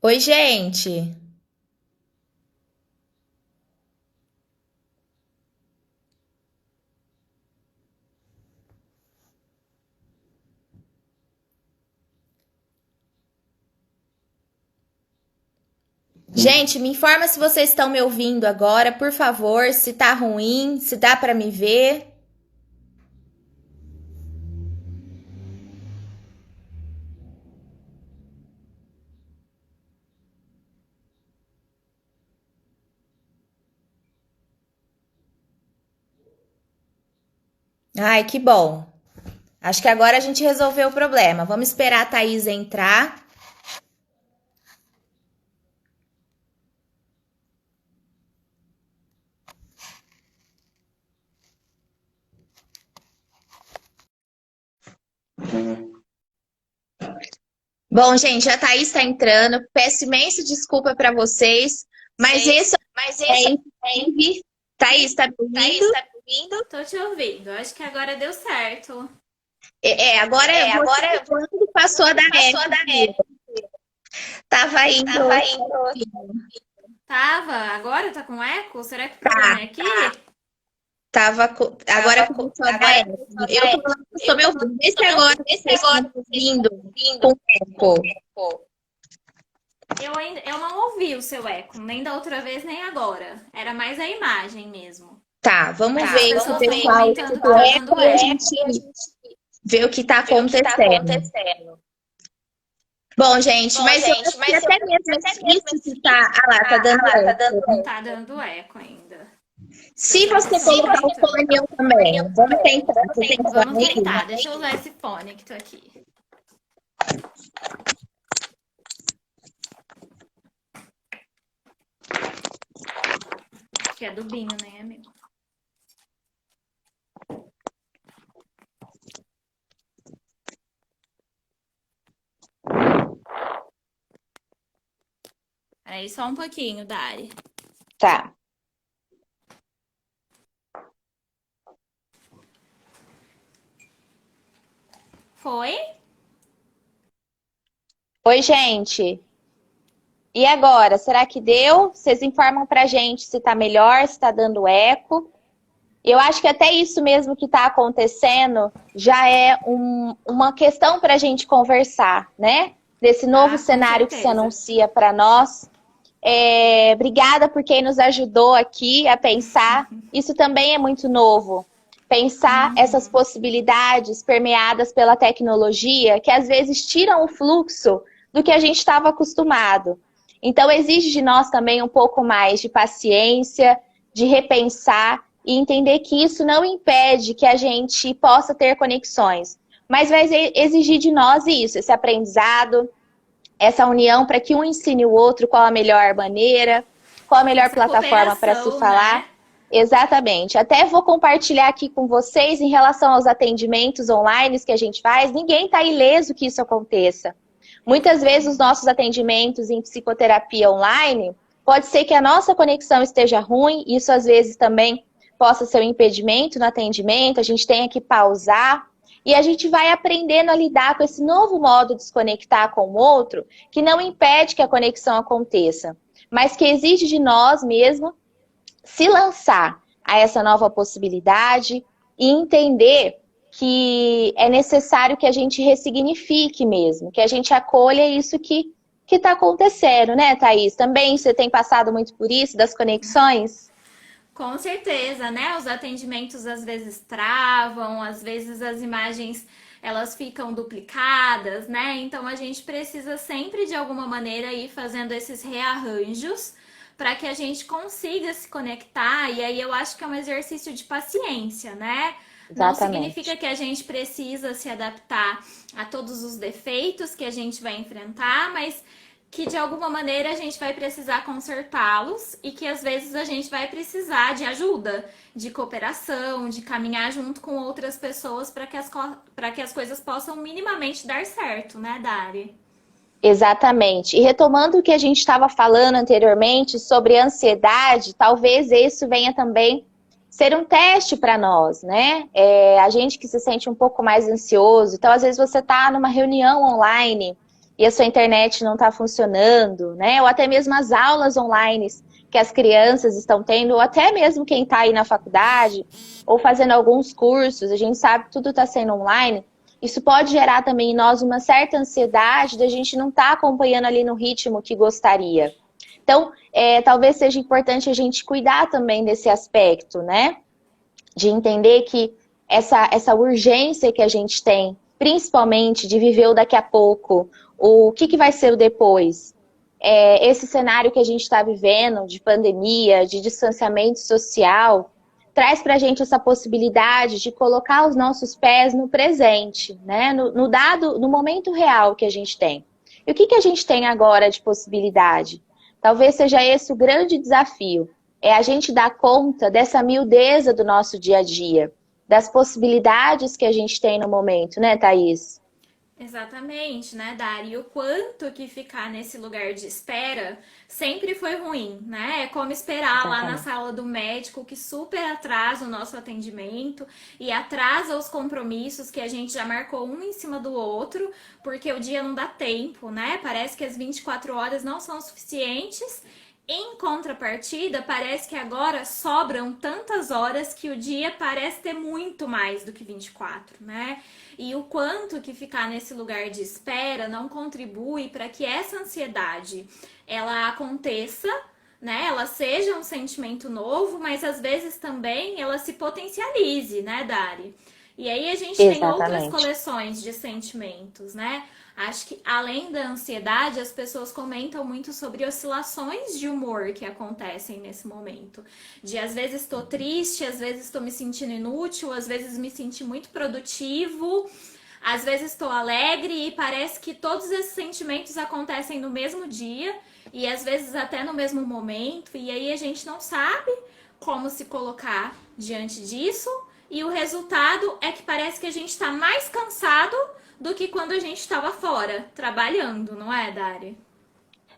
Oi, gente. Gente, me informa se vocês estão me ouvindo agora, por favor, se tá ruim, se dá pra me ver. Ai, que bom. Acho que agora a gente resolveu o problema. Vamos esperar a Thaís entrar. Bom, gente, a Thaís está entrando. Peço imensa desculpa para vocês, mas esse é o Envy. Thaís, tá me ouvindo? Tô te ouvindo. Acho que agora deu certo. Agora você quando passou a dar eco. Tava indo. Tava? Agora tá com eco? Será que o problema é aqui? Agora começou a dar eco. Eu tô falando que estou me ouvindo. Vê se agora vocês estão me ouvindo com eco. Eu não ouvi o seu eco, nem da outra vez, nem agora. Era mais a imagem mesmo. Tá, vamos Mas as ver se o pessoas estão pessoal comentando que escutou tá eco dando e a eco. gente vê o que está acontecendo. Bom, gente, mas eu acho que até mesmo isso que tá. Ah lá, tá dando eco. Tá dando eco ainda. O Se pessoal você colocar o comenta. fone, eu também. Vamos tentar. Você tem Vamos fone tentar. aí? Deixa eu usar esse fone que tô aqui. Que é do Binho, né, amigo? Peraí, só um pouquinho, Dari. Tá. Foi? Oi, gente. E agora? Será que deu? Vocês informam pra gente se tá melhor, se tá dando eco. Eu acho que até isso mesmo que está acontecendo já é uma questão para a gente conversar, né? Desse novo Ah, com cenário que se certeza. anuncia para nós. Obrigada por quem nos ajudou aqui a pensar. Isso também é muito novo. Pensar essas possibilidades permeadas pela tecnologia que às vezes tiram o fluxo do que a gente estava acostumado. Então, exige de nós também um pouco mais de paciência, de repensar e entender que isso não impede que a gente possa ter conexões, mas vai exigir de nós isso, esse aprendizado, essa união para que um ensine o outro qual a melhor maneira, qual a melhor Essa plataforma para se cooperação, falar. né? Exatamente. Até vou compartilhar aqui com vocês em relação aos atendimentos online que a gente faz. Ninguém está ileso que isso aconteça. Muitas vezes os nossos atendimentos em psicoterapia online, pode ser que a nossa conexão esteja ruim, isso às vezes também possa ser um impedimento no atendimento, a gente tenha que pausar, e a gente vai aprendendo a lidar com esse novo modo de se conectar com o outro, que não impede que a conexão aconteça, mas que exige de nós mesmo se lançar a essa nova possibilidade e entender que é necessário que a gente ressignifique mesmo, que a gente acolha isso que está acontecendo, né, Thaís? Também você tem passado muito por isso, das conexões? Com certeza, né? Os atendimentos às vezes travam, às vezes as imagens elas ficam duplicadas, né? Então a gente precisa sempre de alguma maneira ir fazendo esses rearranjos para que a gente consiga se conectar. E aí eu acho que é um exercício de paciência, né? Não significa Exatamente. que a gente precisa se adaptar a todos os defeitos que a gente vai enfrentar, mas que de alguma maneira a gente vai precisar consertá-los e que às vezes a gente vai precisar de ajuda, de cooperação, de caminhar junto com outras pessoas para que as coisas possam minimamente dar certo, né, Dari? Exatamente. E retomando o que a gente estava falando anteriormente sobre ansiedade, talvez isso venha também ser um teste para nós, né? A gente que se sente um pouco mais ansioso. Então, às vezes você está numa reunião online e a sua internet não está funcionando, né? Ou até mesmo as aulas online que as crianças estão tendo, ou até mesmo quem está aí na faculdade, ou fazendo alguns cursos, a gente sabe que tudo está sendo online. Isso pode gerar também em nós uma certa ansiedade da gente não estar acompanhando ali no ritmo que gostaria. Então, talvez seja importante a gente cuidar também desse aspecto, né? De entender que essa urgência que a gente tem, principalmente de viver o daqui a pouco, o que vai ser o depois. Esse cenário que a gente está vivendo, de pandemia, de distanciamento social, traz para a gente essa possibilidade de colocar os nossos pés no presente, né? No momento real que a gente tem. E o que a gente tem agora de possibilidade? Talvez seja esse o grande desafio. É a gente dar conta dessa miudeza do nosso dia a dia, das possibilidades que a gente tem no momento, né, Thaís? Exatamente, né, Dari? E o quanto que ficar nesse lugar de espera sempre foi ruim, né? É como esperar lá na Exatamente. sala do médico, que super atrasa o nosso atendimento e atrasa os compromissos que a gente já marcou um em cima do outro, porque o dia não dá tempo, né? Parece que as 24 horas não são suficientes. Em contrapartida, parece que agora sobram tantas horas que o dia parece ter muito mais do que 24, né? E o quanto que ficar nesse lugar de espera não contribui para que essa ansiedade ela aconteça, né? Ela seja um sentimento novo, mas às vezes também ela se potencialize, né, Dari? E aí a gente tem outras Exatamente. coleções de sentimentos, né? Acho que além da ansiedade, as pessoas comentam muito sobre oscilações de humor que acontecem nesse momento. De às vezes estou triste, às vezes estou me sentindo inútil, às vezes me senti muito produtivo, às vezes estou alegre e parece que todos esses sentimentos acontecem no mesmo dia e às vezes até no mesmo momento, e aí a gente não sabe como se colocar diante disso, e o resultado é que parece que a gente está mais cansado do que quando a gente estava fora, trabalhando, não é, Dari?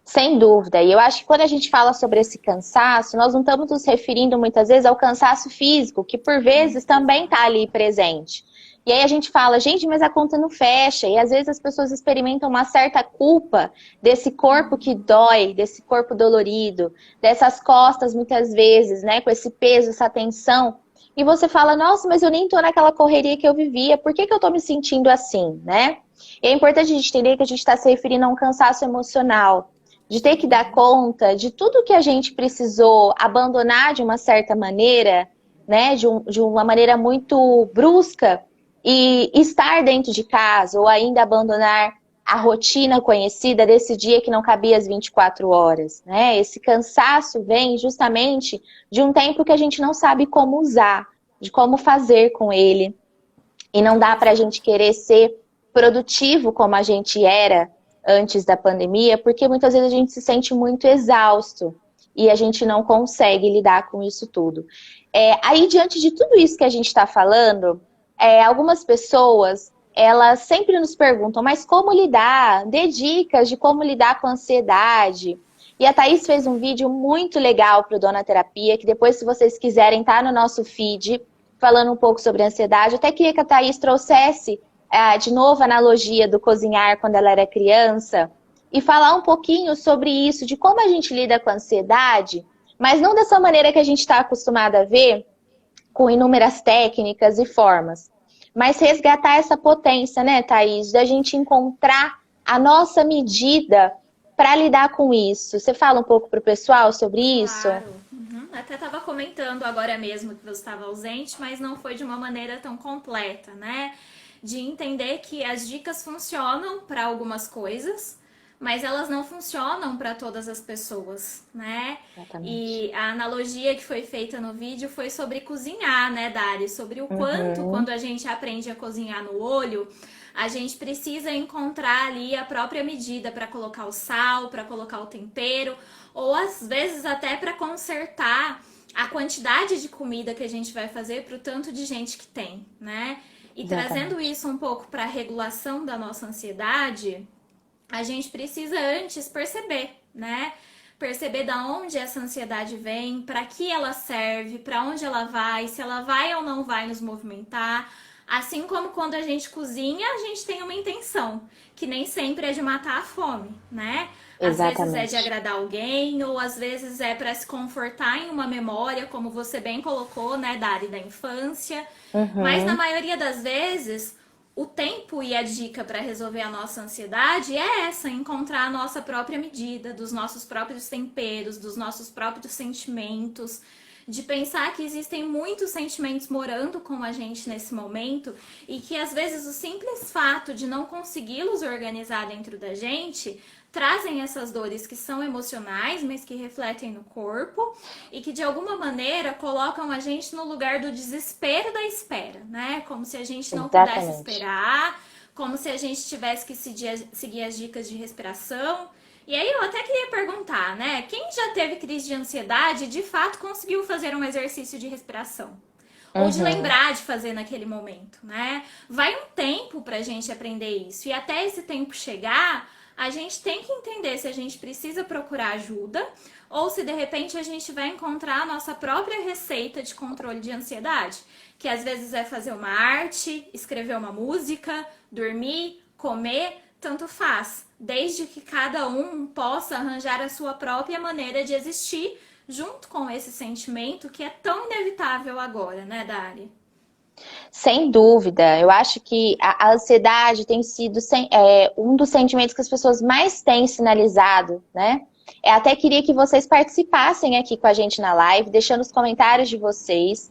Sem dúvida. E eu acho que quando a gente fala sobre esse cansaço, nós não estamos nos referindo muitas vezes ao cansaço físico, que por vezes Muito também pesado. está ali presente. E aí a gente fala, gente, mas a conta não fecha. E às vezes as pessoas experimentam uma certa culpa desse corpo que dói, desse corpo dolorido, dessas costas muitas vezes, né, com esse peso, essa tensão. E você fala, nossa, mas eu nem tô naquela correria que eu vivia, por que eu tô me sentindo assim, né? E é importante a gente entender que a gente está se referindo a um cansaço emocional, de ter que dar conta de tudo que a gente precisou abandonar de uma certa maneira, né, de uma maneira muito brusca, e estar dentro de casa, ou ainda abandonar a rotina conhecida desse dia que não cabia as 24 horas, né? Esse cansaço vem justamente de um tempo que a gente não sabe como usar, de como fazer com ele. E não dá para a Exato. gente querer ser produtivo como a gente era antes da pandemia, porque muitas vezes a gente se sente muito exausto e a gente não consegue lidar com isso tudo. Aí, diante de tudo isso que a gente está falando, algumas pessoas, elas sempre nos perguntam, mas como lidar? Dê dicas de como lidar com a ansiedade. E a Thaís fez um vídeo muito legal para o Dona Terapia, que depois, se vocês quiserem, tá no nosso feed, falando um pouco sobre ansiedade. Eu até queria que a Thaís trouxesse de novo a analogia do cozinhar quando ela era criança e falar um pouquinho sobre isso, de como a gente lida com a ansiedade, mas não dessa maneira que a gente está acostumado a ver, com inúmeras técnicas e formas, mas resgatar essa potência, né, Thaís, da gente encontrar a nossa medida para lidar com isso. Você fala um pouco para o pessoal sobre isso? Claro. Uhum. Até estava comentando agora mesmo que você estava ausente, mas não foi de uma maneira tão completa, né? De entender que as dicas funcionam para algumas coisas, mas elas não funcionam para todas as pessoas, né? Exatamente. E a analogia que foi feita no vídeo foi sobre cozinhar, né, Dari? Sobre o quanto, Uhum. quando a gente aprende a cozinhar no olho, a gente precisa encontrar ali a própria medida para colocar o sal, para colocar o tempero, ou às vezes até para consertar a quantidade de comida que a gente vai fazer para o tanto de gente que tem, né? E trazendo Exatamente. isso um pouco para a regulação da nossa ansiedade, a gente precisa antes perceber, né? Perceber da onde essa ansiedade vem, para que ela serve, para onde ela vai, se ela vai ou não vai nos movimentar. Assim como quando a gente cozinha, a gente tem uma intenção, que nem sempre é de matar a fome, né? Às vezes é de Exatamente. agradar alguém, ou às vezes é para se confortar em uma memória, como você bem colocou, né, Dari, da infância. Mas na Uhum. maioria das vezes, o tempo e a dica para resolver a nossa ansiedade é essa, encontrar a nossa própria medida, dos nossos próprios temperos, dos nossos próprios sentimentos, de pensar que existem muitos sentimentos morando com a gente nesse momento e que às vezes o simples fato de não consegui-los organizar dentro da gente trazem essas dores que são emocionais, mas que refletem no corpo e que de alguma maneira colocam a gente no lugar do desespero da espera, né? Como se a gente não pudesse Exatamente. esperar, como se a gente tivesse que seguir as dicas de respiração. E aí eu até queria perguntar, né? Quem já teve crise de ansiedade e de fato conseguiu fazer um exercício de respiração? Ou de Uhum. lembrar de fazer naquele momento, né? Vai um tempo pra gente aprender isso. E até esse tempo chegar, a gente tem que entender se a gente precisa procurar ajuda ou se de repente a gente vai encontrar a nossa própria receita de controle de ansiedade, que às vezes é fazer uma arte, escrever uma música, dormir, comer, tanto faz, desde que cada um possa arranjar a sua própria maneira de existir junto com esse sentimento que é tão inevitável agora, né, Dari? Sem dúvida, eu acho que a ansiedade tem sido um dos sentimentos que as pessoas mais têm sinalizado, né? Eu até queria que vocês participassem aqui com a gente na live, deixando os comentários de vocês.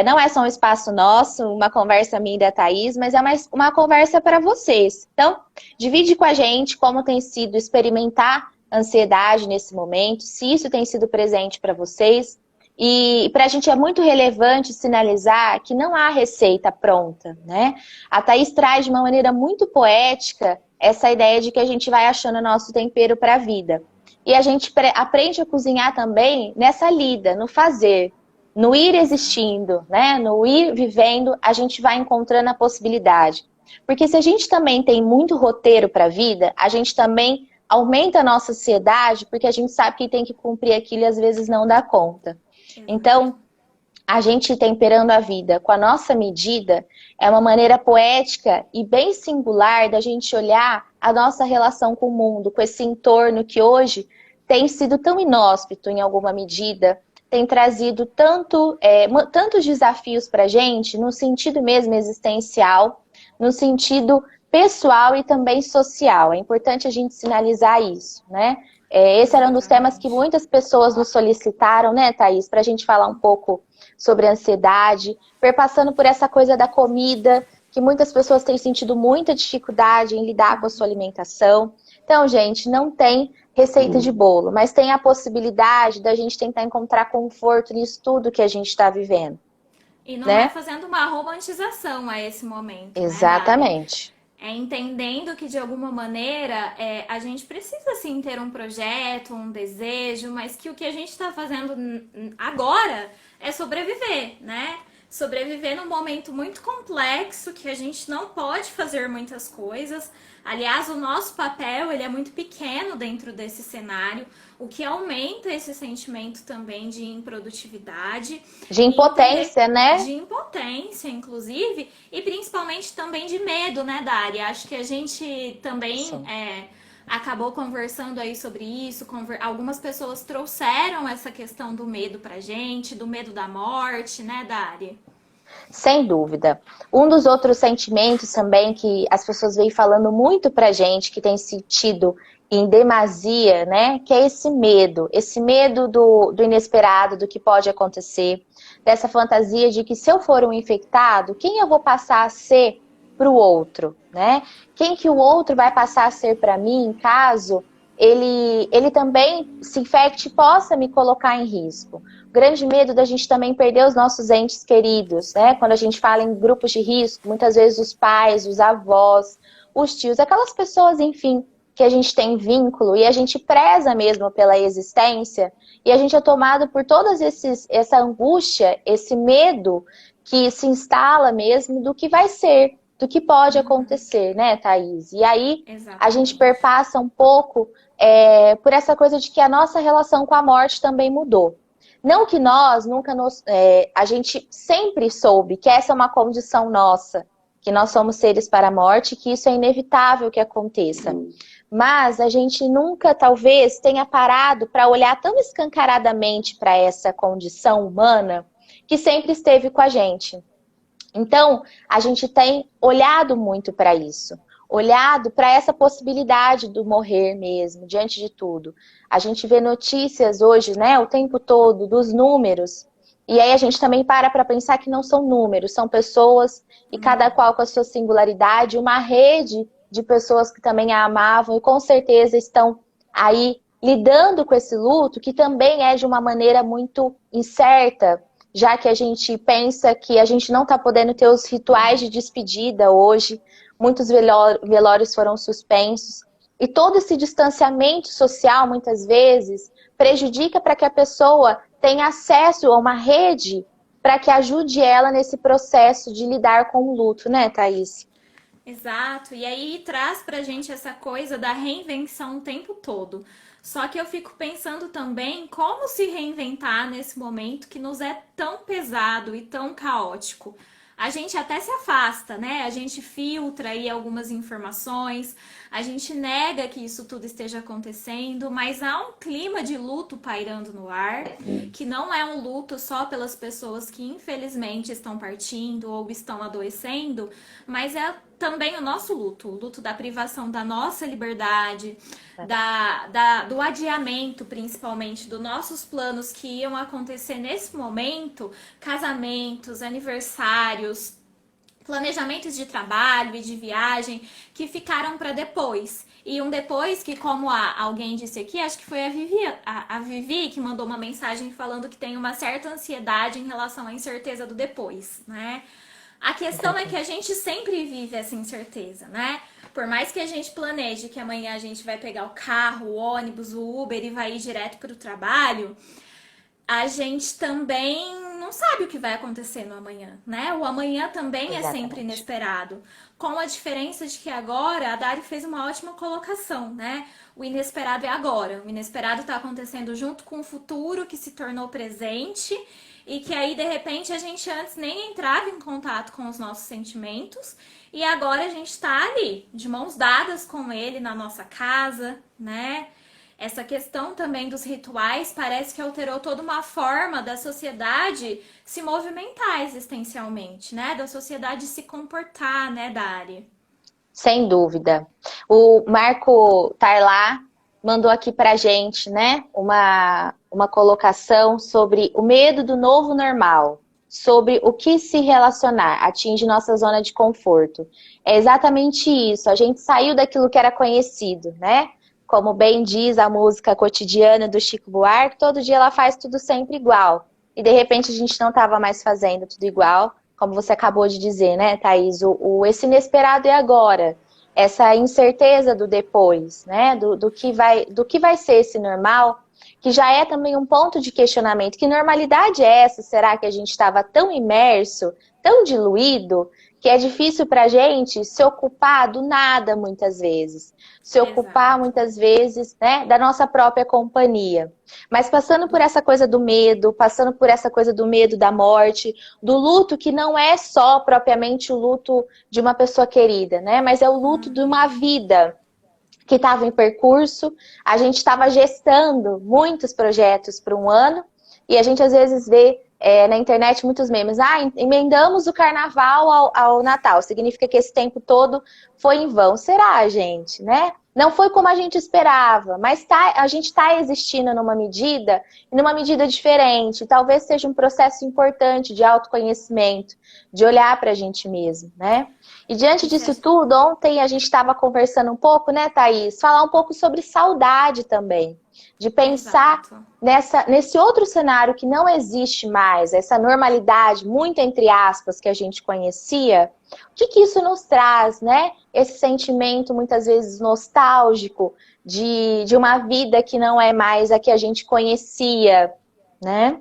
Não é só um espaço nosso, uma conversa minha e da Thaís, mas é uma conversa para vocês. Então, divide com a gente como tem sido experimentar ansiedade nesse momento, se isso tem sido presente para vocês. E para a gente é muito relevante sinalizar que não há receita pronta, né? A Thaís traz de uma maneira muito poética essa ideia de que a gente vai achando nosso tempero para a vida. E a gente aprende a cozinhar também nessa lida, no fazer, no ir existindo, né? No ir vivendo, a gente vai encontrando a possibilidade. Porque se a gente também tem muito roteiro para a vida, a gente também aumenta a nossa ansiedade, porque a gente sabe que tem que cumprir aquilo e às vezes não dá conta. Exato. Então, a gente temperando a vida com a nossa medida é uma maneira poética e bem singular da gente olhar a nossa relação com o mundo, com esse entorno que hoje tem sido tão inóspito em alguma medida, tem trazido tantos desafios para a gente, no sentido mesmo existencial, no sentido pessoal e também social. É importante a gente sinalizar isso, né? Esse era um dos temas que Exatamente. muitas pessoas nos solicitaram, né, Thaís, para a gente falar um pouco sobre ansiedade, perpassando por essa coisa da comida, que muitas pessoas têm sentido muita dificuldade em lidar com a sua alimentação. Então, gente, não tem receita de bolo, mas tem a possibilidade da gente tentar encontrar conforto nisso tudo que a gente está vivendo, E não é né? fazendo uma romantização a esse momento, né, Dari? Exatamente. É entendendo que de alguma maneira a gente precisa sim ter um projeto, um desejo, mas que o que a gente está fazendo agora é sobreviver, né? Sobreviver num momento muito complexo que a gente não pode fazer muitas coisas. Aliás, o nosso papel ele é muito pequeno dentro desse cenário, o que aumenta esse sentimento também de improdutividade De e entender impotência, né? de impotência, inclusive, e principalmente também de medo, né, Dari? Acho que a gente também Sim. acabou conversando aí sobre isso. Algumas pessoas trouxeram essa questão do medo pra gente, do medo da morte, né, Dari? Sem dúvida. Um dos outros sentimentos também que as pessoas vêm falando muito pra gente, que tem sentido em demasia, né? Que é esse medo do inesperado, do que pode acontecer, dessa fantasia de que se eu for um infectado, quem eu vou passar a ser para o outro, né? Quem que o outro vai passar a ser para mim, caso ele também se infecte e possa me colocar em risco. O grande medo da gente também perder os nossos entes queridos, né? Quando a gente fala em grupos de risco, muitas vezes os pais, os avós, os tios, aquelas pessoas, enfim, que a gente tem vínculo e a gente preza mesmo pela existência e a gente é tomado por essa angústia, esse medo que se instala mesmo do que vai ser, do que pode Uhum, acontecer, né, Thaís? E aí a gente exatamente. perpassa um pouco por essa coisa de que a nossa relação com a morte também mudou. Não que nós nunca a gente sempre soube que essa é uma condição nossa, que nós somos seres para a morte, que isso é inevitável que aconteça. Mas a gente nunca, talvez, tenha parado para olhar tão escancaradamente para essa condição humana que sempre esteve com a gente. Então, a gente tem olhado muito para isso, olhado para essa possibilidade do morrer mesmo, diante de tudo. A gente vê notícias hoje, né, o tempo todo, dos números, e aí a gente também para pensar que não são números, são pessoas, e cada qual com a sua singularidade, uma rede de pessoas que também a amavam e com certeza estão aí lidando com esse luto, que também é de uma maneira muito incerta, já que a gente pensa que a gente não está podendo ter os rituais de despedida hoje, muitos velórios foram suspensos, e todo esse distanciamento social, muitas vezes, prejudica para que a pessoa tenha acesso a uma rede para que ajude ela nesse processo de lidar com o luto, né, Thaís? Exato, e aí traz pra gente essa coisa da reinvenção o tempo todo. Só que eu fico pensando também como se reinventar nesse momento que nos é tão pesado e tão caótico. A gente até se afasta, né? A gente filtra aí algumas informações, a gente nega que isso tudo esteja acontecendo, mas há um clima de luto pairando no ar, que não é um luto só pelas pessoas que infelizmente estão partindo ou estão adoecendo, mas é também o nosso luto, o luto da privação da nossa liberdade, do adiamento, principalmente, dos nossos planos que iam acontecer nesse momento, casamentos, aniversários, planejamentos de trabalho e de viagem que ficaram para depois. E um depois que, como alguém disse aqui, acho que foi a Vivi que mandou uma mensagem falando que tem uma certa ansiedade em relação à incerteza do depois, né? A questão é que a gente sempre vive essa incerteza, né? Por mais que a gente planeje que amanhã a gente vai pegar o carro, o ônibus, o Uber e vai ir direto para o trabalho, a gente também não sabe o que vai acontecer no amanhã, né? O amanhã também é sempre inesperado. Com a diferença de que agora a Dari fez uma ótima colocação, né? O inesperado é agora. O inesperado está acontecendo junto com o futuro que se tornou presente e que aí de repente a gente antes nem entrava em contato com os nossos sentimentos e agora a gente está ali, de mãos dadas com ele na nossa casa, né? Essa questão também dos rituais parece que alterou toda uma forma da sociedade se movimentar existencialmente, né? Da sociedade se comportar, né, Dari? Sem dúvida. O Marco Tarlá mandou aqui pra gente, né, uma colocação sobre o medo do novo normal, sobre o que se relacionar, atinge nossa zona de conforto. É exatamente isso, a gente saiu daquilo que era conhecido, né? Como bem diz a música cotidiana do Chico Buarque, todo dia ela faz tudo sempre igual. E de repente a gente não estava mais fazendo tudo igual, como você acabou de dizer, né, Thaís? Esse inesperado é agora. Essa incerteza do depois, né? Do que vai ser esse normal, que já é também um ponto de questionamento. Que normalidade é essa? Será que a gente estava tão imerso, tão diluído, que é difícil para a gente se ocupar do nada muitas vezes? Se ocupar Exato. muitas vezes, né, da nossa própria companhia. Mas passando por essa coisa do medo, passando por essa coisa do medo da morte, do luto que não é só propriamente o luto de uma pessoa querida, né? Mas é o luto de uma vida que estava em percurso. A gente estava gestando muitos projetos para um ano e a gente às vezes vê na internet muitos memes. Ah, emendamos o carnaval ao Natal. Significa que esse tempo todo foi em vão. Será, gente, né? Não foi como a gente esperava, mas a gente está existindo numa medida diferente. Talvez seja um processo importante de autoconhecimento, de olhar para a gente mesmo, né? E diante disso tudo, ontem a gente estava conversando um pouco, né, Thaís? Falar um pouco sobre saudade também. De pensar nesse outro cenário que não existe mais, essa normalidade, muito entre aspas, que a gente conhecia. O que isso nos traz, né? Esse sentimento, muitas vezes, nostálgico de uma vida que não é mais a que a gente conhecia, né?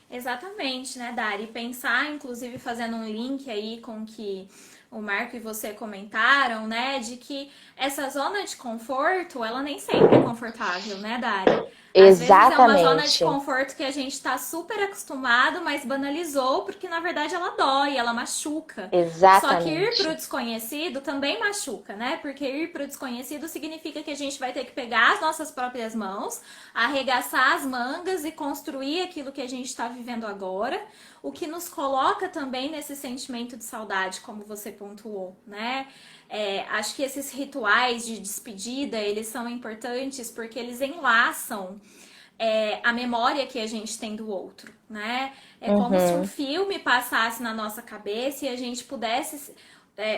Exatamente, né, Dari? Pensar, inclusive, fazendo um link aí com o que o Marco e você comentaram, né, de que essa zona de conforto, ela nem sempre é confortável, né, Dari? Às vezes é uma zona de Exatamente. conforto que a gente está super acostumado, mas banalizou porque na verdade ela dói, ela machuca. Só que ir para o Exatamente. desconhecido também machuca, né? Porque ir para o desconhecido significa que a gente vai ter que pegar as nossas próprias mãos, arregaçar as mangas e construir aquilo que a gente está vivendo agora, o que nos coloca também nesse sentimento de saudade, como você pontuou, né? Acho que esses rituais de despedida, eles são importantes porque eles enlaçam a memória que a gente tem do outro, né? É como se um Uhum. filme passasse na nossa cabeça e a gente pudesse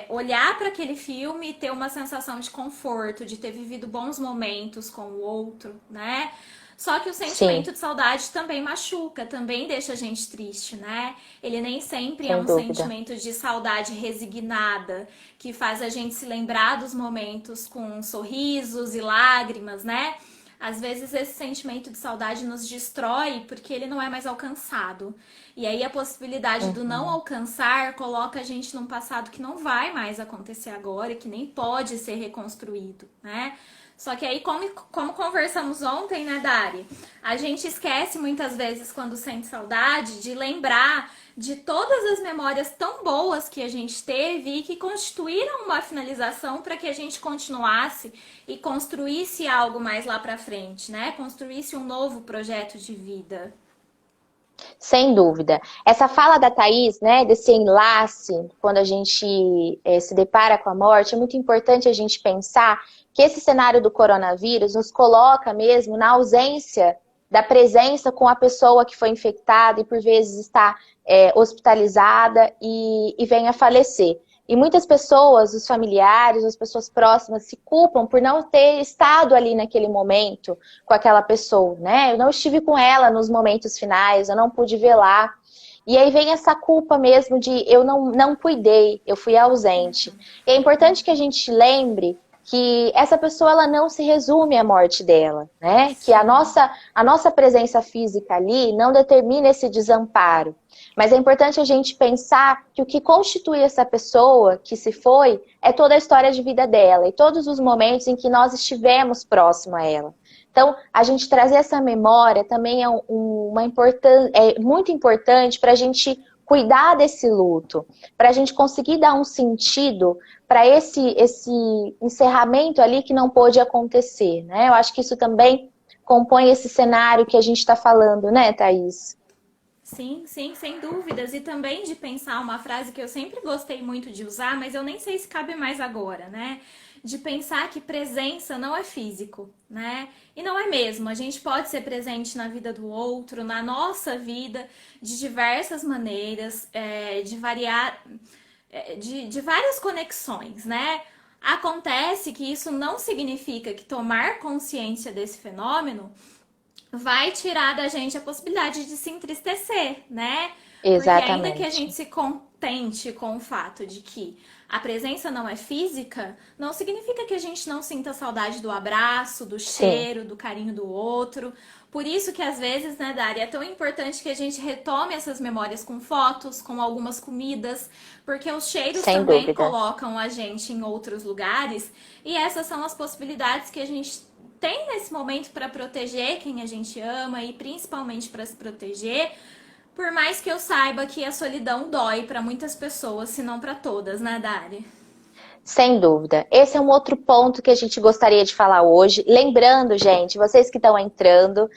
olhar para aquele filme e ter uma sensação de conforto, de ter vivido bons momentos com o outro, né? Só que o Sim, sentimento de saudade também machuca, também deixa a gente triste, né? Ele nem sempre é sem um dúvida. sentimento de saudade resignada, que faz a gente se lembrar dos momentos com sorrisos e lágrimas, né? Às vezes esse sentimento de saudade nos destrói porque ele não é mais alcançado. E aí a possibilidade do não Uhum. alcançar coloca a gente num passado que não vai mais acontecer agora e que nem pode ser reconstruído, né? Só que aí, como conversamos ontem, né, Dari? A gente esquece muitas vezes, quando sente saudade, de lembrar de todas as memórias tão boas que a gente teve e que constituíram uma finalização para que a gente continuasse e construísse algo mais lá para frente, né? Construísse um novo projeto de vida. Sem dúvida. Essa fala da Thaís, né, desse enlace, quando a gente se depara com a morte, é muito importante a gente pensar que esse cenário do coronavírus nos coloca mesmo na ausência da presença com a pessoa que foi infectada e por vezes está hospitalizada e vem a falecer. E muitas pessoas, os familiares, as pessoas próximas, se culpam por não ter estado ali naquele momento com aquela pessoa, né? Eu não estive com ela nos momentos finais, eu não pude vê-la. E aí vem essa culpa mesmo de eu não cuidei, eu fui ausente. E é importante que a gente lembre que essa pessoa ela não se resume à morte dela, né? Que Sim. a nossa presença física ali não determina esse desamparo. Mas é importante a gente pensar que o que constitui essa pessoa que se foi é toda a história de vida dela e todos os momentos em que nós estivemos próximo a ela. Então, a gente trazer essa memória também é muito importante para a gente cuidar desse luto, para a gente conseguir dar um sentido para esse encerramento ali que não pôde acontecer, né? Eu acho que isso também compõe esse cenário que a gente está falando, né, Thaís? Sim, sim, sem dúvidas. E também de pensar uma frase que eu sempre gostei muito de usar, mas eu nem sei se cabe mais agora, né? De pensar que presença não é físico, né? E não é mesmo. A gente pode ser presente na vida do outro, na nossa vida, de diversas maneiras, de várias conexões, né? Acontece que isso não significa que tomar consciência desse fenômeno vai tirar da gente a possibilidade de se entristecer, né? Porque ainda que a Exatamente. gente se contente com o fato de que a presença não é física, não significa que a gente não sinta saudade do abraço, do Sim, cheiro, do carinho do outro. Por isso que às vezes, né, Dari, é tão importante que a gente retome essas memórias com fotos, com algumas comidas, porque os cheiros sem também dúvida. colocam a gente em outros lugares, e essas são as possibilidades que a gente tem nesse momento para proteger quem a gente ama e principalmente para se proteger, por mais que eu saiba que a solidão dói para muitas pessoas, se não para todas, né, Dari? Sem dúvida. Esse é um outro ponto que a gente gostaria de falar hoje. Lembrando, gente, vocês que estão entrando,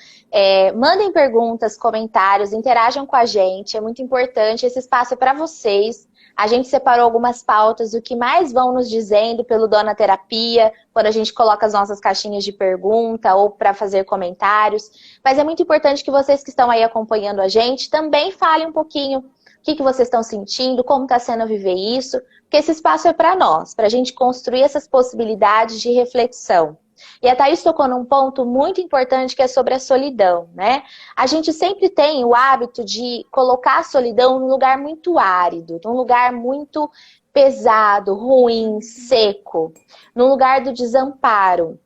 mandem perguntas, comentários, interajam com a gente. É muito importante. Esse espaço é para vocês. A gente separou algumas pautas do que mais vão nos dizendo pelo Dona Terapia, quando a gente coloca as nossas caixinhas de pergunta ou para fazer comentários. Mas é muito importante que vocês que estão aí acompanhando a gente também falem um pouquinho o que vocês estão sentindo, como está sendo viver isso, porque esse espaço é para nós, para a gente construir essas possibilidades de reflexão. E a Thaís tocou num ponto muito importante que é sobre a solidão, né? A gente sempre tem o hábito de colocar a solidão num lugar muito árido, num lugar muito pesado, ruim, seco, num lugar do desamparo.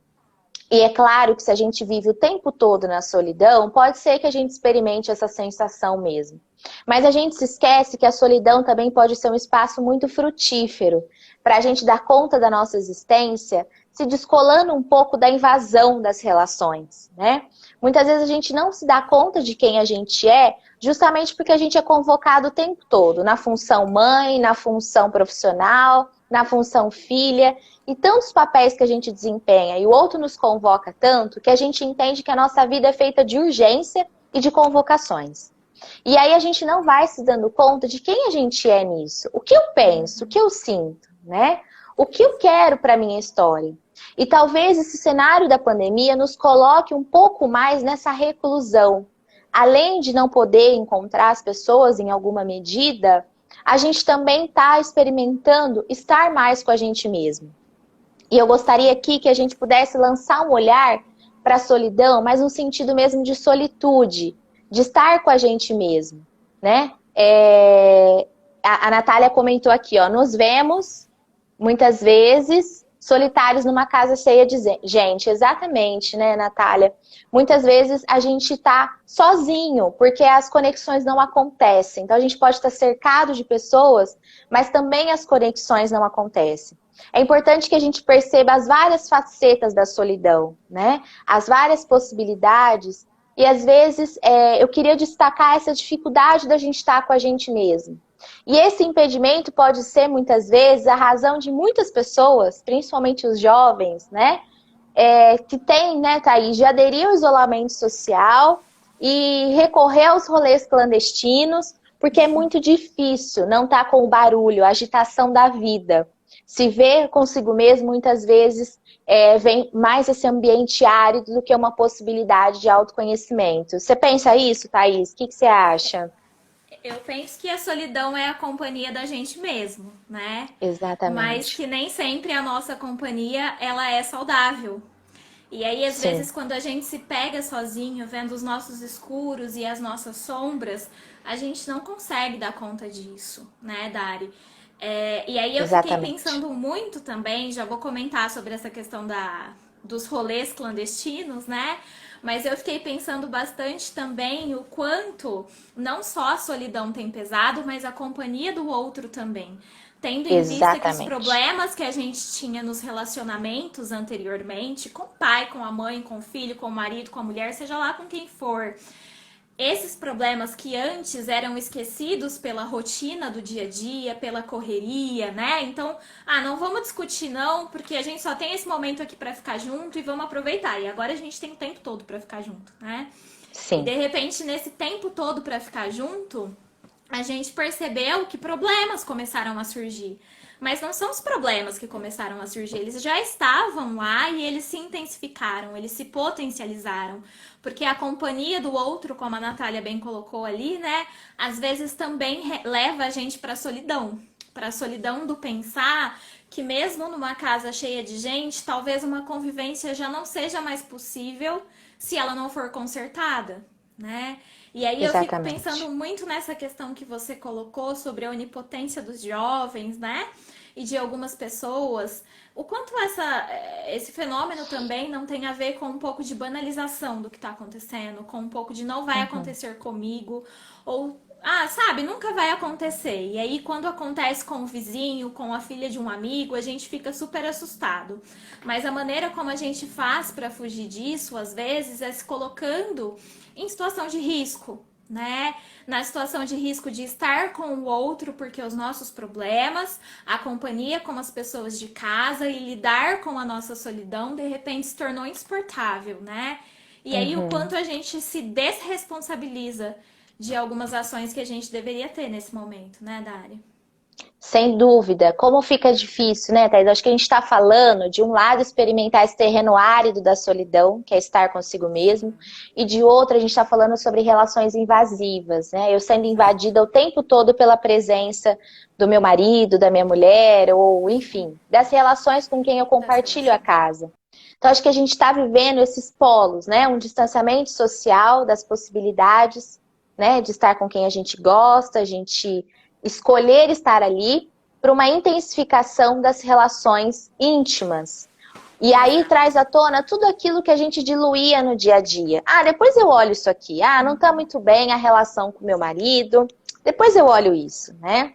E é claro que se a gente vive o tempo todo na solidão, pode ser que a gente experimente essa sensação mesmo. Mas a gente se esquece que a solidão também pode ser um espaço muito frutífero para a gente dar conta da nossa existência se descolando um pouco da invasão das relações, né? Muitas vezes a gente não se dá conta de quem a gente é, justamente porque a gente é convocado o tempo todo, na função mãe, na função profissional, na função filha, e tantos papéis que a gente desempenha, e o outro nos convoca tanto, que a gente entende que a nossa vida é feita de urgência e de convocações. E aí a gente não vai se dando conta de quem a gente é nisso, o que eu penso, o que eu sinto, né? O que eu quero para a minha história. E talvez esse cenário da pandemia nos coloque um pouco mais nessa reclusão. Além de não poder encontrar as pessoas em alguma medida, a gente também está experimentando estar mais com a gente mesmo. E eu gostaria aqui que a gente pudesse lançar um olhar para a solidão, mas no sentido mesmo de solitude, de estar com a gente mesmo, né? A Natália comentou aqui, ó, nos vemos muitas vezes solitários numa casa cheia de gente. Exatamente, né, Natália? Muitas vezes a gente está sozinho, porque as conexões não acontecem. Então a gente pode estar cercado de pessoas, mas também as conexões não acontecem. É importante que a gente perceba as várias facetas da solidão, né? As várias possibilidades. E às vezes eu queria destacar essa dificuldade da gente estar com a gente mesmo. E esse impedimento pode ser, muitas vezes, a razão de muitas pessoas, principalmente os jovens, né? Que tem, né, Thaís, de aderir ao isolamento social e recorrer aos rolês clandestinos, porque é muito difícil não estar com o barulho, a agitação da vida. Se ver consigo mesmo, muitas vezes, vem mais esse ambiente árido do que uma possibilidade de autoconhecimento. Você pensa isso, Thaís? O que você acha? Eu penso que a solidão é a companhia da gente mesmo, né? Mas Exatamente. que nem sempre a nossa companhia, ela é saudável. E aí, às Sim, vezes, quando a gente se pega sozinho, vendo os nossos escuros e as nossas sombras, a gente não consegue dar conta disso, né, Dari? E aí eu fiquei exatamente. pensando muito também, já vou comentar sobre essa questão dos rolês clandestinos, né? Mas eu fiquei pensando bastante também o quanto não só a solidão tem pesado, mas a companhia do outro também. Tendo em vista que os Exatamente. problemas que a gente tinha nos relacionamentos anteriormente, com o pai, com a mãe, com o filho, com o marido, com a mulher, seja lá com quem for, esses problemas que antes eram esquecidos pela rotina do dia a dia, pela correria, né? Então, não vamos discutir não, porque a gente só tem esse momento aqui para ficar junto e vamos aproveitar. E agora a gente tem o tempo todo para ficar junto, né? E de Sim, repente, nesse tempo todo para ficar junto, a gente percebeu que problemas começaram a surgir. Mas não são os problemas que começaram a surgir, eles já estavam lá e eles se intensificaram, eles se potencializaram. Porque a companhia do outro, como a Natália bem colocou ali, né, às vezes também leva a gente para a solidão do pensar que mesmo numa casa cheia de gente, talvez uma convivência já não seja mais possível se ela não for consertada, né? E aí eu fico pensando exatamente. muito nessa questão que você colocou sobre a onipotência dos jovens, né? E de algumas pessoas. O quanto esse fenômeno também não tem a ver com um pouco de banalização do que está acontecendo, com um pouco de não vai Uhum. acontecer comigo, ou sabe, nunca vai acontecer. E aí, quando acontece com o vizinho, com a filha de um amigo, a gente fica super assustado. Mas a maneira como a gente faz para fugir disso, às vezes, é se colocando em situação de risco, né? Na situação de risco de estar com o outro, porque os nossos problemas, a companhia com as pessoas de casa e lidar com a nossa solidão, de repente se tornou insuportável, né? E aí o Uhum. quanto a gente se desresponsabiliza de algumas ações que a gente deveria ter nesse momento, né, Dari? Sem dúvida. Como fica difícil, né, Thaís? Acho que a gente está falando, de um lado, experimentar esse terreno árido da solidão, que é estar consigo mesmo, e de outro, a gente está falando sobre relações invasivas, né? Eu sendo invadida o tempo todo pela presença do meu marido, da minha mulher, ou, enfim, das relações com quem eu Das compartilho a relações. casa. Então, acho que a gente está vivendo esses polos, né? Um distanciamento social das possibilidades, né? De estar com quem a gente gosta, a gente escolher estar ali, para uma intensificação das relações íntimas. E aí traz Exato. à tona tudo aquilo que a gente diluía no dia a dia. Depois eu olho isso aqui. Não está muito bem a relação com meu marido. Depois eu olho isso, né?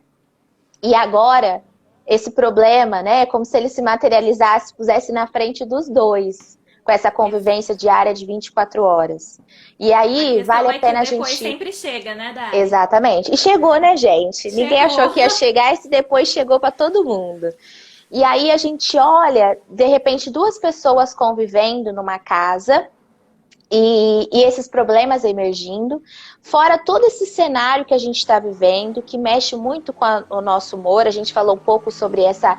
E agora, esse problema, né? Como se ele se materializasse, pusesse na frente dos dois, com essa convivência diária de 24 horas. E aí, vale a É que pena o a depois gente... sempre chega, né, Dari? Exatamente. E chegou, né, gente? Ninguém achou Chegou. que ia chegar, esse depois chegou para todo mundo. E aí a gente olha, de repente, duas pessoas convivendo numa casa e esses problemas emergindo, fora todo esse cenário que a gente está vivendo, que mexe muito com o nosso humor. A gente falou um pouco sobre essa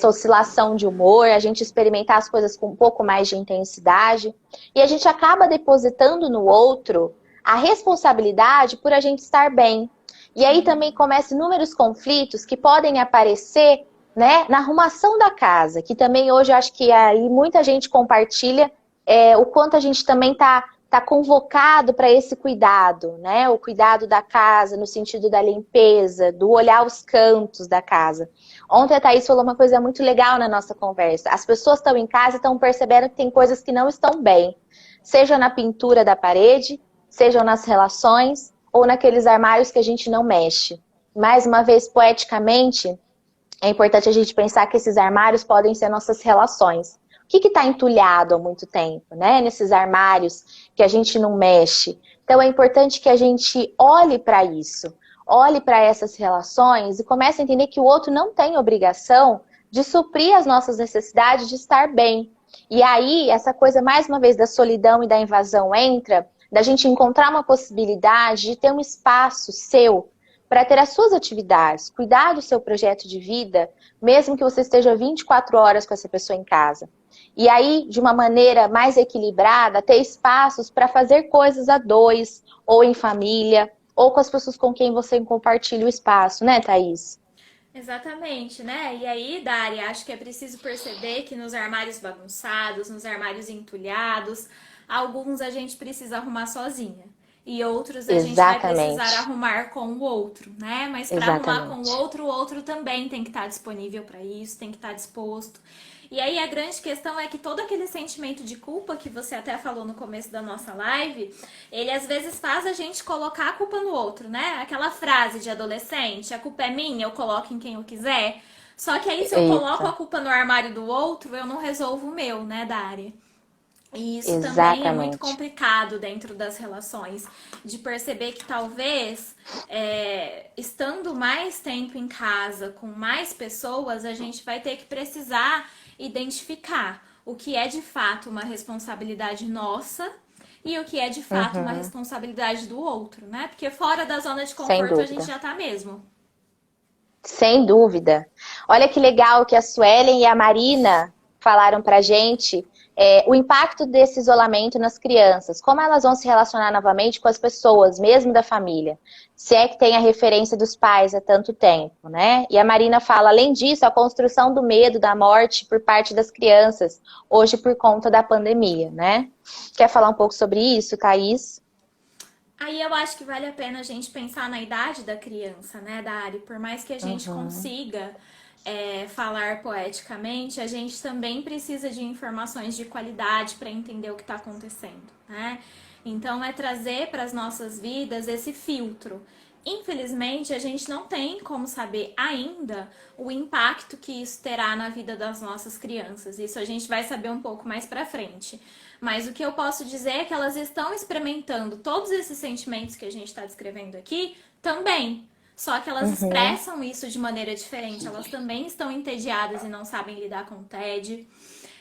oscilação de humor, a gente experimentar as coisas com um pouco mais de intensidade, e a gente acaba depositando no outro a responsabilidade por a gente estar bem. E aí também começam inúmeros conflitos que podem aparecer, né, na arrumação da casa, que também hoje eu acho que aí muita gente compartilha o quanto a gente também tá convocado para esse cuidado, né? O cuidado da casa, no sentido da limpeza, do olhar os cantos da casa. Ontem a Thaís falou uma coisa muito legal na nossa conversa. As pessoas estão em casa e estão percebendo que tem coisas que não estão bem. Seja na pintura da parede, sejam nas relações, ou naqueles armários que a gente não mexe. Mais uma vez, poeticamente, é importante a gente pensar que esses armários podem ser nossas relações. O que está entulhado há muito tempo, né? Nesses armários que a gente não mexe. Então é importante que a gente olhe para isso, olhe para essas relações e comece a entender que o outro não tem obrigação de suprir as nossas necessidades de estar bem. E aí, essa coisa, mais uma vez, da solidão e da invasão entra, da gente encontrar uma possibilidade de ter um espaço seu para ter as suas atividades, cuidar do seu projeto de vida, mesmo que você esteja 24 horas com essa pessoa em casa. E aí, de uma maneira mais equilibrada, ter espaços para fazer coisas a dois, ou em família, ou com as pessoas com quem você compartilha o espaço, né, Thaís? Exatamente, né? E aí, Dari, acho que é preciso perceber que nos armários bagunçados, nos armários entulhados, alguns a gente precisa arrumar sozinha. E outros a gente vai precisar Exatamente. arrumar com o outro, né? Mas para arrumar com Exatamente. o outro também tem que estar disponível para isso, tem que estar disposto. E aí a grande questão é que todo aquele sentimento de culpa que você até falou no começo da nossa live, ele às vezes faz a gente colocar a culpa no outro, né? Aquela frase de adolescente, a culpa é minha, eu coloco em quem eu quiser. Só que aí se eu coloco a Eita, culpa no armário do outro, eu não resolvo o meu, né, Dari? E isso também é muito exatamente. complicado dentro das relações, de perceber que talvez, estando mais tempo em casa com mais pessoas, a gente vai ter que precisar identificar o que é de fato uma responsabilidade nossa e o que é de fato uma Uhum, responsabilidade do outro, né? Porque fora da zona de sem conforto a gente dúvida. já tá mesmo. Sem dúvida. Olha que legal que a Suelen e a Marina falaram pra gente o impacto desse isolamento nas crianças, como elas vão se relacionar novamente com as pessoas, mesmo da família, se é que tem a referência dos pais há tanto tempo, né? E a Marina fala, além disso, a construção do medo da morte por parte das crianças, hoje por conta da pandemia, né? Quer falar um pouco sobre isso, Thaís? Aí eu acho que vale a pena a gente pensar na idade da criança, né, Dari? Por mais que a gente Uhum. consiga falar poeticamente, a gente também precisa de informações de qualidade para entender o que está acontecendo, né? Então é trazer para as nossas vidas esse filtro. Infelizmente, a gente não tem como saber ainda o impacto que isso terá na vida das nossas crianças. Isso a gente vai saber um pouco mais para frente. Mas o que eu posso dizer é que elas estão experimentando todos esses sentimentos que a gente está descrevendo aqui também. Só que elas Uhum. expressam isso de maneira diferente. Elas também estão entediadas e não sabem lidar com o tédio.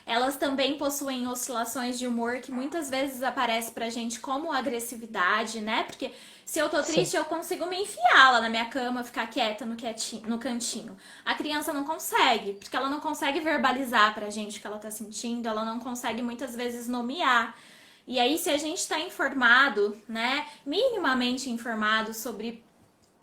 Elas também possuem oscilações de humor que muitas vezes aparece pra gente como agressividade, né? Porque se eu tô Sim. triste, eu consigo me enfiar lá na minha cama, ficar quieta no cantinho. A criança não consegue, porque ela não consegue verbalizar pra gente o que ela tá sentindo, ela não consegue muitas vezes nomear. E aí, se a gente está informado, né, minimamente informado sobre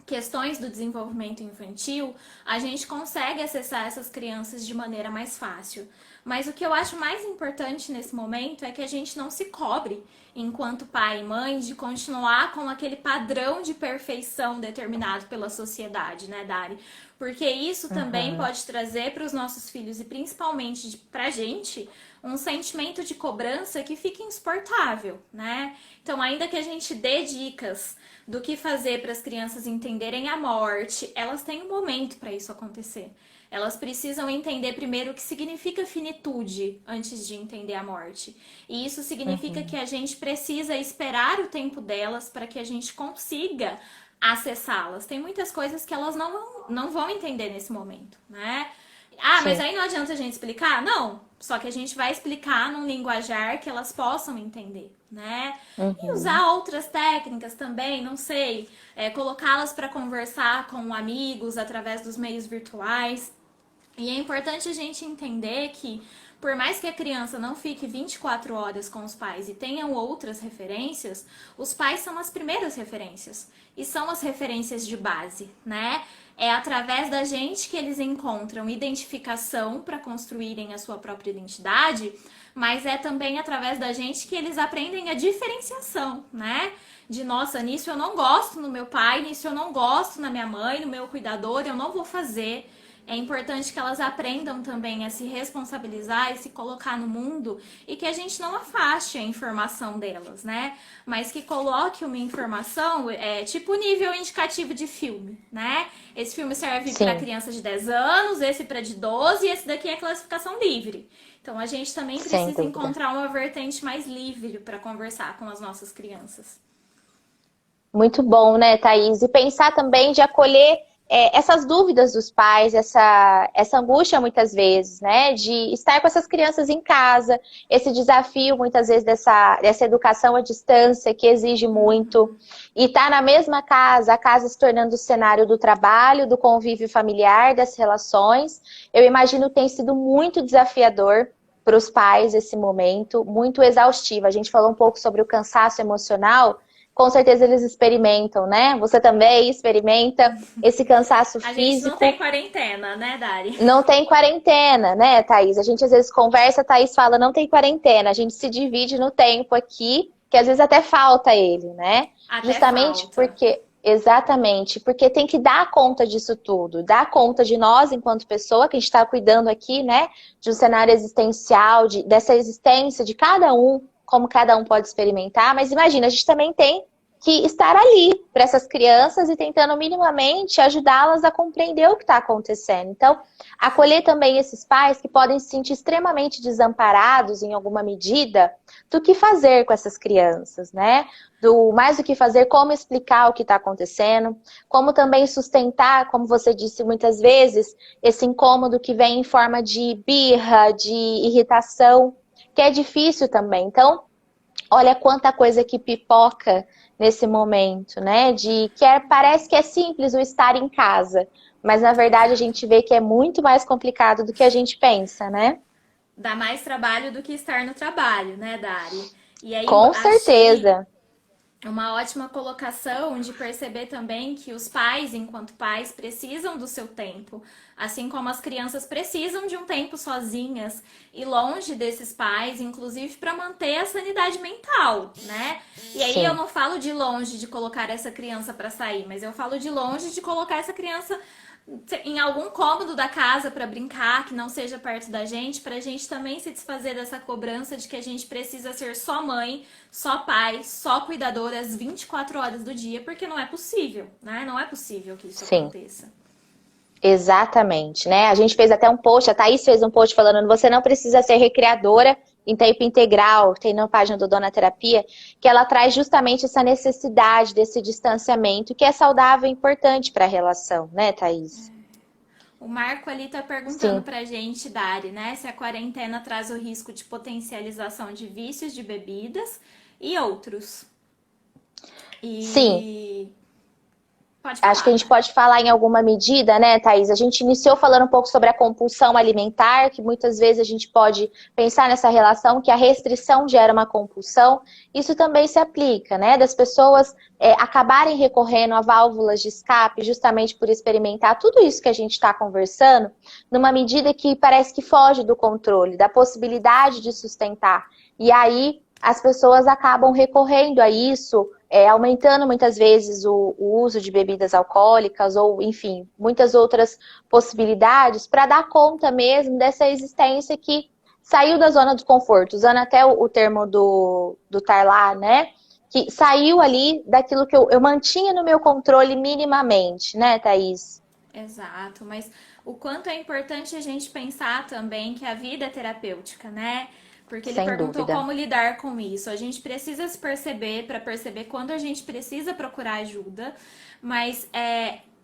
questões do desenvolvimento infantil, a gente consegue acessar essas crianças de maneira mais fácil. Mas o que eu acho mais importante nesse momento é que a gente não se cobre, enquanto pai e mãe, de continuar com aquele padrão de perfeição determinado pela sociedade, né, Dari? Porque isso também Uhum. pode trazer para os nossos filhos e principalmente para a gente um sentimento de cobrança que fica insuportável, né? Então, ainda que a gente dê dicas do que fazer para as crianças entenderem a morte, elas têm um momento para isso acontecer. elas precisam entender primeiro o que significa finitude antes de entender a morte. E isso significa que a gente precisa esperar o tempo delas para que a gente consiga acessá-las. Tem muitas coisas que elas não vão entender nesse momento, né? Ah, mas Sim. aí não adianta a gente explicar? Não, só que a gente vai explicar num linguajar que elas possam entender, né? E Uhum. usar outras técnicas também, não sei, colocá-las para conversar com amigos através dos meios virtuais. E é importante a gente entender que, por mais que a criança não fique 24 horas com os pais e tenham outras referências, os pais são as primeiras referências e são as referências de base, né? É através da gente que eles encontram identificação para construírem a sua própria identidade, mas é também através da gente que eles aprendem a diferenciação, né? De nossa, nisso eu não gosto no meu pai, nisso eu não gosto na minha mãe, no meu cuidador, eu não vou fazer. É importante que elas aprendam também a se responsabilizar e se colocar no mundo e que a gente não afaste a informação delas, né? Mas que coloque uma informação, tipo nível indicativo de filme, né? Esse filme serve para Sim, criança de 10 anos, esse para de 12 e esse daqui é classificação livre. Então a gente também sem precisa dúvida. encontrar uma vertente mais livre para conversar com as nossas crianças. Muito bom, né, Thaís? E pensar também de acolher essas dúvidas dos pais, essa angústia muitas vezes, né, de estar com essas crianças em casa, esse desafio muitas vezes dessa educação à distância que exige muito, e estar na mesma casa, a casa se tornando o cenário do trabalho, do convívio familiar, das relações. Eu imagino que tem sido muito desafiador para os pais esse momento, muito exaustivo. A gente falou um pouco sobre o cansaço emocional. Com certeza eles experimentam, né? Você também experimenta esse cansaço A gente não tem físico. quarentena, né, Dari? Não tem quarentena, né, Thaís? A gente às vezes conversa, a Thaís fala, não tem quarentena. A gente se divide no tempo aqui, que às vezes até falta ele, né? Até Justamente falta. porque, exatamente, porque tem que dar conta disso tudo, dar conta de nós enquanto pessoa, que a gente está cuidando aqui, né, de um cenário existencial, dessa existência de cada um, como cada um pode experimentar. Mas imagina, a gente também tem que estar ali para essas crianças e tentando minimamente ajudá-las a compreender o que está acontecendo. Então, acolher também esses pais que podem se sentir extremamente desamparados em alguma medida do que fazer com essas crianças, né? Mais do que fazer, como explicar o que está acontecendo, como também sustentar, como você disse muitas vezes, esse incômodo que vem em forma de birra, de irritação, que é difícil também. Então, olha quanta coisa que pipoca nesse momento, né? Parece que é simples o estar em casa, mas na verdade a Exato. gente vê que é muito mais complicado do que a gente pensa, né? Dá mais trabalho do que estar no trabalho, né, Dari? E aí Com achei certeza. uma ótima colocação de perceber também que os pais, enquanto pais, precisam do seu tempo, assim como as crianças precisam de um tempo sozinhas e longe desses pais, inclusive para manter a sanidade mental, né? E aí eu Sim. não falo de longe de colocar essa criança para sair, mas eu falo de longe de colocar essa criança em algum cômodo da casa para brincar, que não seja perto da gente, para a gente também se desfazer dessa cobrança de que a gente precisa ser só mãe, só pai, só cuidadora às 24 horas do dia, porque não é possível, né? Não é possível que isso Sim. aconteça. Exatamente, né? A gente fez até um post, a Thaís fez um post falando, você não precisa ser recreadora em tempo integral, tem na página do Dona Terapia, que ela traz justamente essa necessidade desse distanciamento, que é saudável e importante para a relação, né, Thaís? O Marco ali tá perguntando Sim, pra gente, Dari, né, se a quarentena traz o risco de potencialização de vícios de bebidas e outros. sim. E pode Acho que a falar, gente Dari. pode falar em alguma medida, né, Thaís? A gente iniciou falando um pouco sobre a compulsão alimentar, que muitas vezes a gente pode pensar nessa relação que a restrição gera uma compulsão. Isso também se aplica, né? Das pessoas acabarem recorrendo a válvulas de escape justamente por experimentar tudo isso que a gente está conversando, numa medida que parece que foge do controle, da possibilidade de sustentar. E aí as pessoas acabam recorrendo a isso, aumentando muitas vezes o uso de bebidas alcoólicas ou, enfim, muitas outras possibilidades para dar conta mesmo dessa existência que saiu da zona do conforto, usando até o termo do Tarlar, né? Que saiu ali daquilo que eu mantinha no meu controle minimamente, né, Thaís? Exato, mas o quanto é importante a gente pensar também que a vida é terapêutica, né? Porque ele Sem perguntou dúvida. como lidar com isso. A gente precisa se perceber para perceber quando a gente precisa procurar ajuda, mas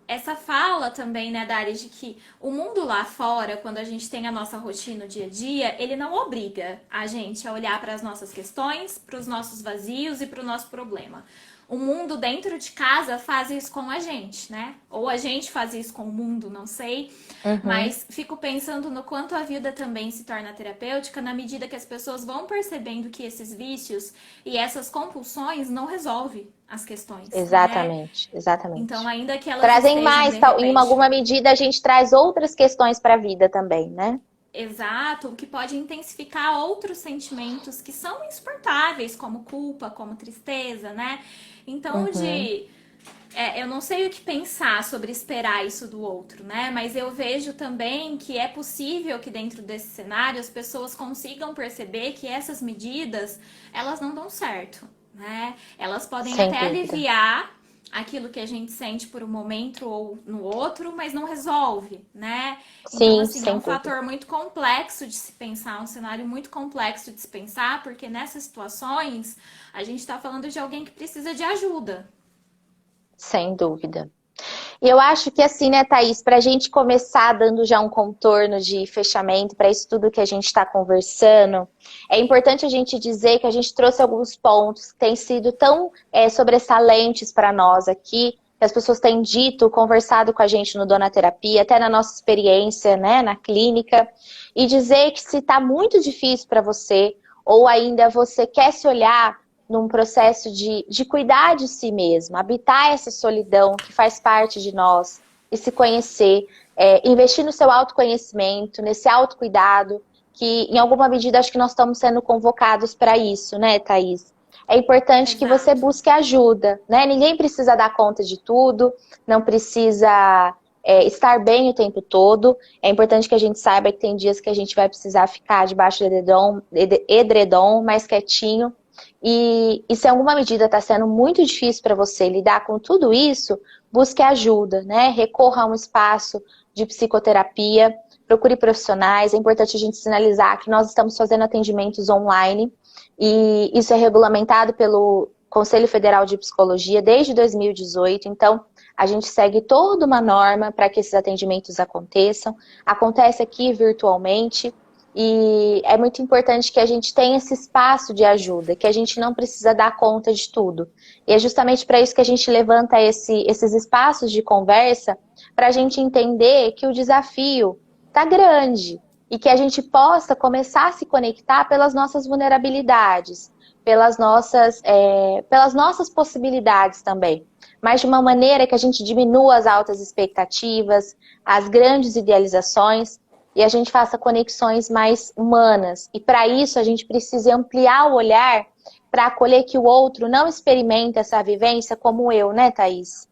essa fala também, né, Dari, de que o mundo lá fora, quando a gente tem a nossa rotina no dia a dia, ele não obriga a gente a olhar para as nossas questões, para os nossos vazios e para o nosso problema. O mundo dentro de casa faz isso com a gente, né? Ou a gente faz isso com o mundo, não sei. Uhum. Mas fico pensando no quanto a vida também se torna terapêutica na medida que as pessoas vão percebendo que esses vícios e essas compulsões não resolvem as questões, né? Exatamente, Então, exatamente. ainda que elas Trazem estejam mais, de tal, em repente alguma medida a gente traz outras questões para a vida também, né? exato, o que pode intensificar outros sentimentos que são insuportáveis, como culpa, como tristeza, né? Então, Uhum. eu não sei o que pensar sobre esperar isso do outro, né? Mas eu vejo também que é possível que dentro desse cenário as pessoas consigam perceber que essas medidas, elas não dão certo, né? Elas podem Sem até dúvida. aliviar aquilo que a gente sente por um momento ou no outro, mas não resolve, né? Então, Sim, assim, é sem um dúvida. fator muito complexo de se pensar, um cenário muito complexo de se pensar, porque nessas situações a gente está falando de alguém que precisa de ajuda. Sem dúvida. E eu acho que assim, né, Thaís, para a gente começar dando já um contorno de fechamento para isso tudo que a gente está conversando, é importante a gente dizer que a gente trouxe alguns pontos que têm sido tão sobressalentes para nós aqui, que as pessoas têm dito, conversado com a gente no Dona Terapia, até na nossa experiência, né, na clínica, e dizer que se está muito difícil para você, ou ainda você quer se olhar num processo de cuidar de si mesmo, habitar essa solidão que faz parte de nós e se conhecer, investir no seu autoconhecimento, nesse autocuidado, que em alguma medida acho que nós estamos sendo convocados para isso, né, Thaís? É importante que você Exato. busque ajuda, né? Ninguém precisa dar conta de tudo, não precisa estar bem o tempo todo. É importante que a gente saiba que tem dias que a gente vai precisar ficar debaixo do edredom mais quietinho, e se em alguma medida está sendo muito difícil para você lidar com tudo isso, busque ajuda, né? Recorra a um espaço de psicoterapia, procure profissionais. É importante a gente sinalizar que nós estamos fazendo atendimentos online e isso é regulamentado pelo Conselho Federal de Psicologia desde 2018. Então, a gente segue toda uma norma para que esses atendimentos aconteçam. Acontece aqui virtualmente. E é muito importante que a gente tenha esse espaço de ajuda, que a gente não precisa dar conta de tudo. E é justamente para isso que a gente levanta esses espaços de conversa, para a gente entender que o desafio está grande e que a gente possa começar a se conectar pelas nossas vulnerabilidades, pelas nossas possibilidades também. Mas de uma maneira que a gente diminua as altas expectativas, as grandes idealizações, e a gente faça conexões mais humanas. E para isso a gente precisa ampliar o olhar para acolher que o outro não experimenta essa vivência como eu, né, Thaís?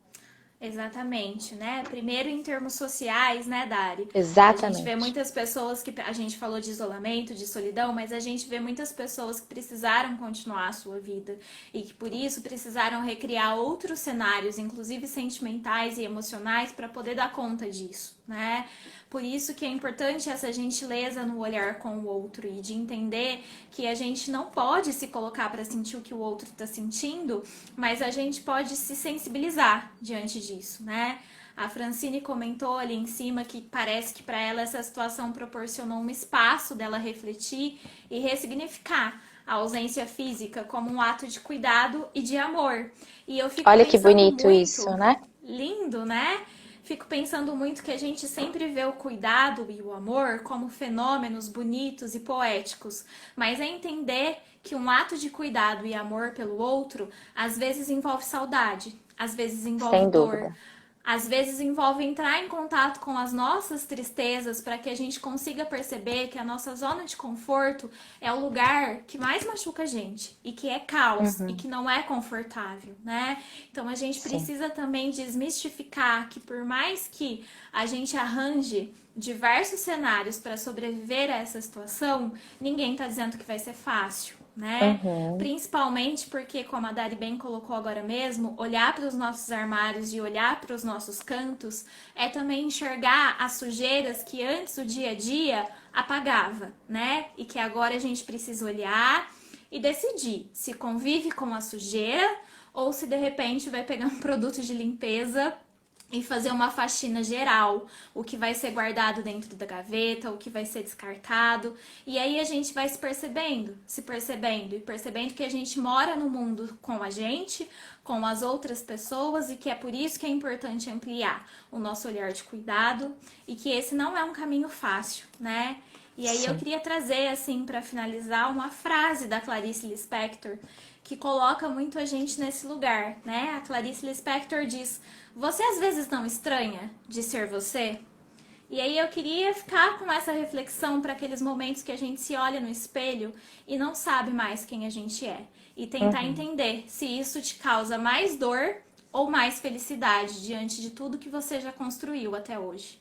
Exatamente, né? Primeiro em termos sociais, né, Dari? A gente vê Exatamente. muitas pessoas que a gente falou de isolamento, de solidão, mas a gente vê muitas pessoas que precisaram continuar a sua vida e que por isso precisaram recriar outros cenários, inclusive sentimentais e emocionais, para poder dar conta disso, né? Por isso que é importante essa gentileza no olhar com o outro e de entender que a gente não pode se colocar para sentir o que o outro está sentindo, mas a gente pode se sensibilizar diante disso, né? A Francine comentou ali em cima que parece que para ela essa situação proporcionou um espaço dela refletir e ressignificar a ausência física como um ato de cuidado e de amor. E eu fico Olha que pensando bonito isso, muito, né? lindo, né? Fico pensando muito que a gente sempre vê o cuidado e o amor como fenômenos bonitos e poéticos, mas é entender que um ato de cuidado e amor pelo outro às vezes envolve saudade, às vezes envolve Sem dor, dúvida. às vezes envolve entrar em contato com as nossas tristezas para que a gente consiga perceber que a nossa zona de conforto é o lugar que mais machuca a gente e que é caos e Uhum. que não é confortável, né? Então a gente Sim. precisa também desmistificar que por mais que a gente arranje diversos cenários para sobreviver a essa situação, ninguém está dizendo que vai ser fácil, né? Principalmente porque, como a Dari bem colocou agora mesmo, olhar para os nossos armários e olhar para os nossos cantos é também enxergar as sujeiras que antes o dia a dia apagava, né? E que agora a gente precisa olhar e decidir se convive com a sujeira ou se de repente vai pegar um produto de limpeza e fazer uma faxina geral, o que vai ser guardado dentro da gaveta, o que vai ser descartado. E aí a gente vai se percebendo e percebendo que a gente mora no mundo com a gente, com as outras pessoas, e que é por isso que é importante ampliar o nosso olhar de cuidado e que esse não é um caminho fácil, né? E aí eu queria trazer, assim, para finalizar, uma frase da Clarice Lispector que coloca muito a gente nesse lugar, né? A Clarice Lispector diz: você às vezes não estranha de ser você? E aí eu queria ficar com essa reflexão para aqueles momentos que a gente se olha no espelho e não sabe mais quem a gente é. E tentar entender se isso te causa mais dor ou mais felicidade diante de tudo que você já construiu até hoje.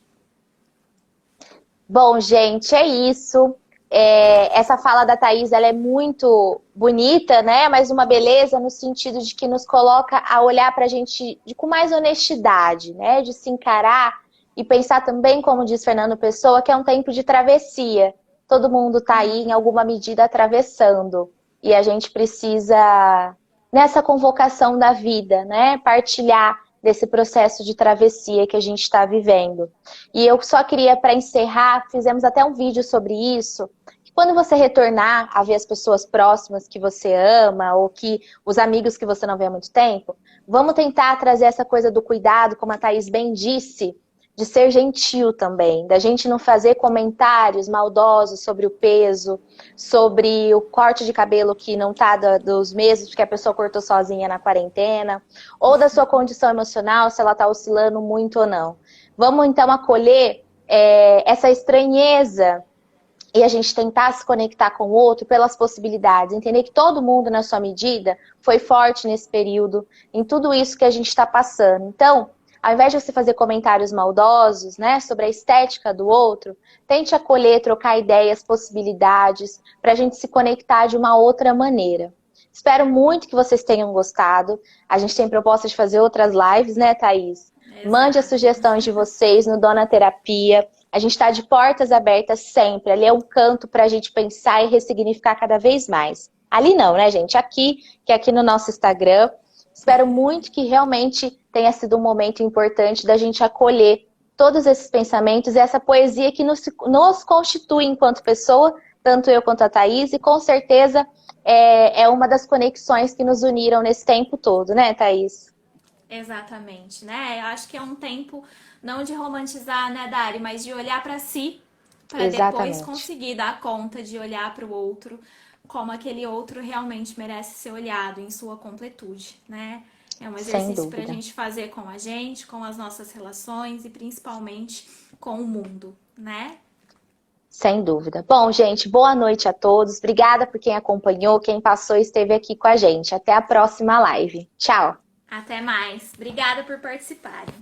Bom, gente, é isso. Essa fala da Thaís, ela é muito bonita, né? Mas uma beleza no sentido de que nos coloca a olhar para a gente com mais honestidade, né? De se encarar e pensar também, como diz Fernando Pessoa, que é um tempo de travessia. Todo mundo está aí, em alguma medida, atravessando. E a gente precisa, nessa convocação da vida, né? Partilhar desse processo de travessia que a gente está vivendo. E eu só queria, para encerrar, fizemos até um vídeo sobre isso, que quando você retornar a ver as pessoas próximas que você ama, ou que os amigos que você não vê há muito tempo, vamos tentar trazer essa coisa do cuidado, como a Thaís bem disse, de ser gentil também, da gente não fazer comentários maldosos sobre o peso, sobre o corte de cabelo que não tá dos meses, porque a pessoa cortou sozinha na quarentena, ou da sua condição emocional, se ela tá oscilando muito ou não. Vamos então acolher essa estranheza e a gente tentar se conectar com o outro pelas possibilidades, entender que todo mundo, na sua medida, foi forte nesse período, em tudo isso que a gente está passando. Então, ao invés de você fazer comentários maldosos, né, sobre a estética do outro, tente acolher, trocar ideias, possibilidades, para a gente se conectar de uma outra maneira. Espero muito que vocês tenham gostado. A gente tem proposta de fazer outras lives, né, Thaís? Exato. Mande as sugestões de vocês no Dona Terapia. A gente está de portas abertas sempre. Ali é um canto para a gente pensar e ressignificar cada vez mais. Ali não, né, gente? Aqui, que é aqui no nosso Instagram. Espero muito que realmente tenha sido um momento importante da gente acolher todos esses pensamentos e essa poesia que nos constitui enquanto pessoa, tanto eu quanto a Thaís, e com certeza é uma das conexões que nos uniram nesse tempo todo, né, Thaís? Exatamente, né? Eu acho que é um tempo não de romantizar, né, Dari, mas de olhar para si, para depois conseguir dar conta de olhar para o outro, como aquele outro realmente merece ser olhado em sua completude, né? É um exercício para a gente fazer com a gente, com as nossas relações e principalmente com o mundo, né? Sem dúvida. Bom, gente, boa noite a todos. Obrigada por quem acompanhou, quem passou e esteve aqui com a gente. Até a próxima live. Tchau! Até mais. Obrigada por participarem.